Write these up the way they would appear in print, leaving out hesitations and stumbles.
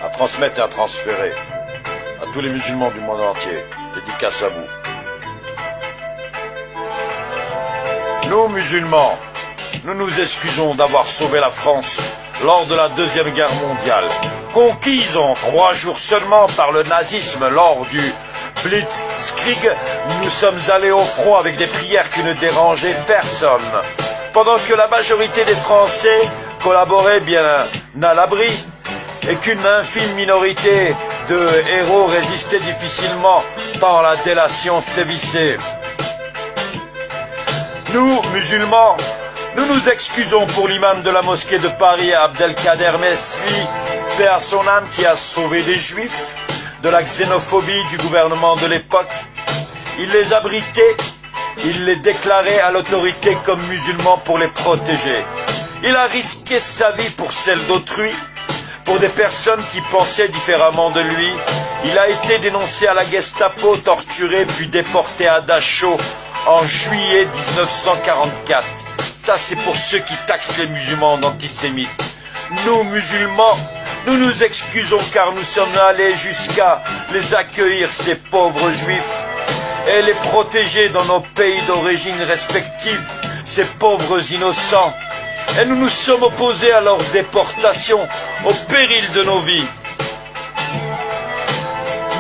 à transmettre et à transférer à tous les musulmans du monde entier. Dédicace à vous. Nous, musulmans, nous nous excusons d'avoir sauvé la France lors de la Deuxième Guerre mondiale, conquise en 3 jours seulement par le nazisme lors du Blitzkrieg. Nous sommes allés au front avec des prières qui ne dérangeaient personne, pendant que la majorité des Français collaboraient bien à l'abri et qu'une infime minorité de héros résistait difficilement tant la délation sévissait. Nous, musulmans, nous nous excusons pour l'imam de la mosquée de Paris, Abdelkader Mesli, paix à son âme, qui a sauvé des juifs de la xénophobie du gouvernement de l'époque. Il les abritait, il les déclarait à l'autorité comme musulmans pour les protéger. Il a risqué sa vie pour celle d'autrui, pour des personnes qui pensaient différemment de lui. Il a été dénoncé à la Gestapo, torturé puis déporté à Dachau en juillet 1944. Ça, c'est pour ceux qui taxent les musulmans d'antisémites. Nous, musulmans, nous nous excusons car nous sommes allés jusqu'à les accueillir, ces pauvres juifs, et les protéger dans nos pays d'origine respectifs, ces pauvres innocents. Et nous nous sommes opposés à leur déportation au péril de nos vies.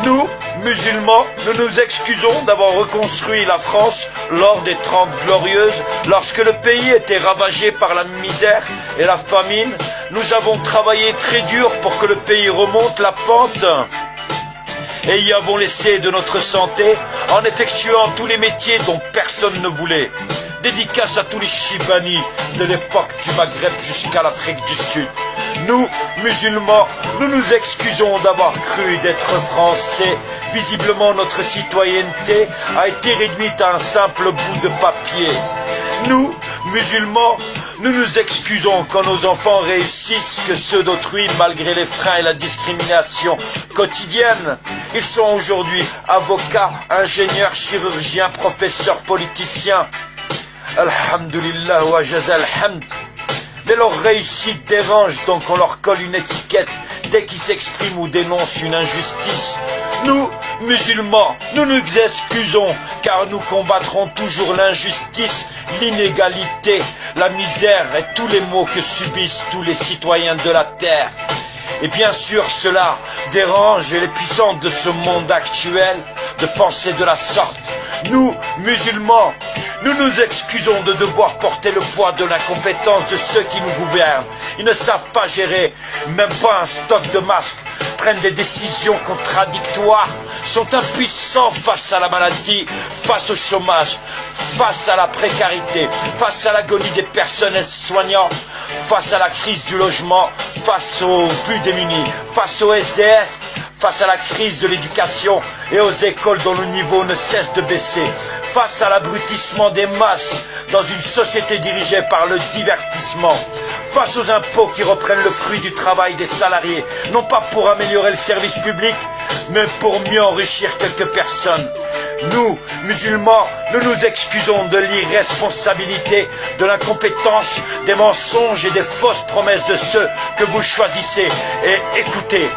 Nous, musulmans, nous nous excusons d'avoir reconstruit la France lors des 30 Glorieuses, lorsque le pays était ravagé par la misère et la famine. Nous avons travaillé très dur pour que le pays remonte la pente et y avons laissé de notre santé en effectuant tous les métiers dont personne ne voulait. Dédicace à tous les Chibani de l'époque du Maghreb jusqu'à l'Afrique du Sud. Nous, musulmans, nous nous excusons d'avoir cru d'être français. Visiblement, notre citoyenneté a été réduite à un simple bout de papier. Nous, musulmans, nous nous excusons quand nos enfants réussissent que ceux d'autrui malgré les freins et la discrimination quotidienne. Ils sont aujourd'hui avocats, ingénieurs, chirurgiens, professeurs, politiciens. Alhamdulillah wa jazal hamd. Mais leur réussite dérange, donc on leur colle une étiquette dès qu'ils s'expriment ou dénoncent une injustice. Nous, musulmans, nous nous excusons car nous combattrons toujours l'injustice, l'inégalité, la misère et tous les maux que subissent tous les citoyens de la terre. Et bien sûr, cela dérange les puissants de ce monde actuel de penser de la sorte. Nous, musulmans, nous nous excusons de devoir porter le poids de l'incompétence de ceux qui nous gouvernent. Ils ne savent pas gérer, même pas un stock de masques, prennent des décisions contradictoires, sont impuissants face à la maladie, face au chômage, face à la précarité, face à l'agonie des personnels soignants, face à la crise du logement, face aux plus démunis, face aux SDF, face à la crise de l'éducation et aux écoles dont le niveau ne cesse de baisser, face à l'abrutissement des masses dans une société dirigée par le divertissement, face aux impôts qui reprennent le fruit du travail des salariés, non pas pour améliorer le service public, mais pour mieux enrichir quelques personnes. Nous, musulmans, nous nous excusons de l'irresponsabilité, de l'incompétence, des mensonges et des fausses promesses de ceux que vous choisissez. Et écoutez,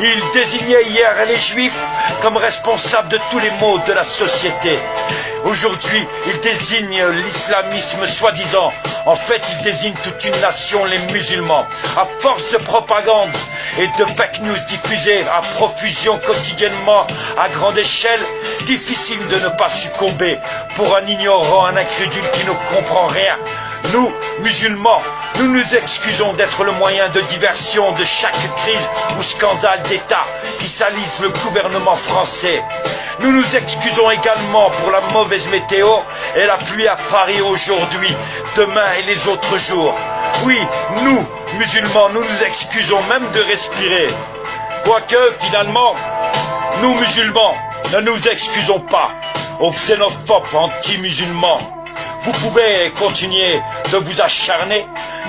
ils désignaient hier les Juifs comme responsables de tous les maux de la société. Aujourd'hui, ils désignent l'islamisme soi-disant. En fait, ils désignent toute une nation, les musulmans. À force de propagande et de fake news diffusées à profusion quotidiennement à grande échelle, difficile de ne pas succomber pour un ignorant, un incrédule qui ne comprend rien. Nous, musulmans, nous nous excusons d'être le moyen de diversion de chaque crise ou scandale d'État qui salisse le gouvernement français. Nous nous excusons également pour la mauvaise météo et la pluie à Paris aujourd'hui, demain et les autres jours. Oui, nous, musulmans, nous nous excusons même de respirer. Quoique, finalement, nous, musulmans, ne nous excusons pas aux xénophobes anti-musulmans. Vous pouvez continuer de vous acharner,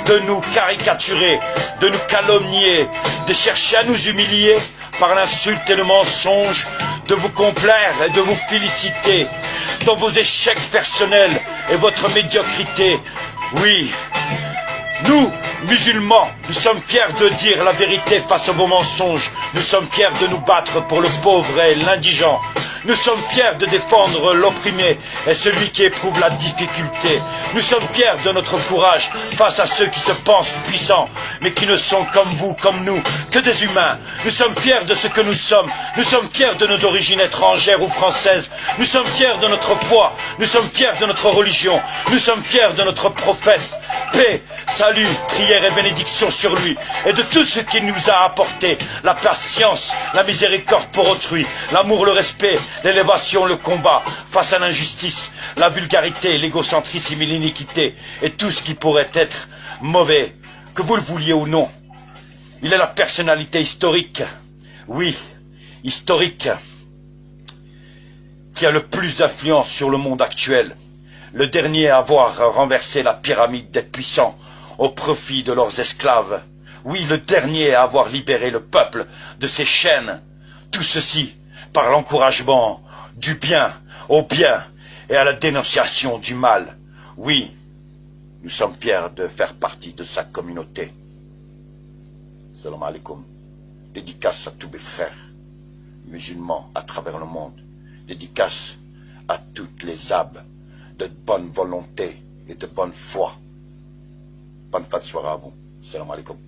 de nous caricaturer, de nous calomnier, de chercher à nous humilier par l'insulte et le mensonge, de vous complaire et de vous féliciter dans vos échecs personnels et votre médiocrité. Oui, Nous, musulmans, nous sommes fiers de dire la vérité face à vos mensonges. Nous sommes fiers de nous battre pour le pauvre et l'indigent. Nous sommes fiers de défendre l'opprimé et celui qui éprouve la difficulté. Nous sommes fiers de notre courage face à ceux qui se pensent puissants, mais qui ne sont comme vous, comme nous, que des humains. Nous sommes fiers de ce que nous sommes. Nous sommes fiers de nos origines étrangères ou françaises. Nous sommes fiers de notre foi. Nous sommes fiers de notre religion. Nous sommes fiers de notre prophète. Paix, salut, prière et bénédiction sur lui et de tout ce qu'il nous a apporté. La patience, la miséricorde pour autrui, l'amour, le respect, l'élévation, le combat face à l'injustice, la vulgarité, l'égocentrisme et l'iniquité et tout ce qui pourrait être mauvais, que vous le vouliez ou non. Il est la personnalité historique, oui, historique, qui a le plus d'influence sur le monde actuel. Le dernier à avoir renversé la pyramide des puissants au profit de leurs esclaves. Oui, le dernier à avoir libéré le peuple de ses chaînes. Tout ceci par l'encouragement du bien au bien et à la dénonciation du mal. Oui, nous sommes fiers de faire partie de sa communauté. Salam alaikum. Dédicace à tous mes frères musulmans à travers le monde. Dédicace à toutes les âmes de bonne volonté et de bonne foi. Bonne fin de soirée à vous. Salam alaikum.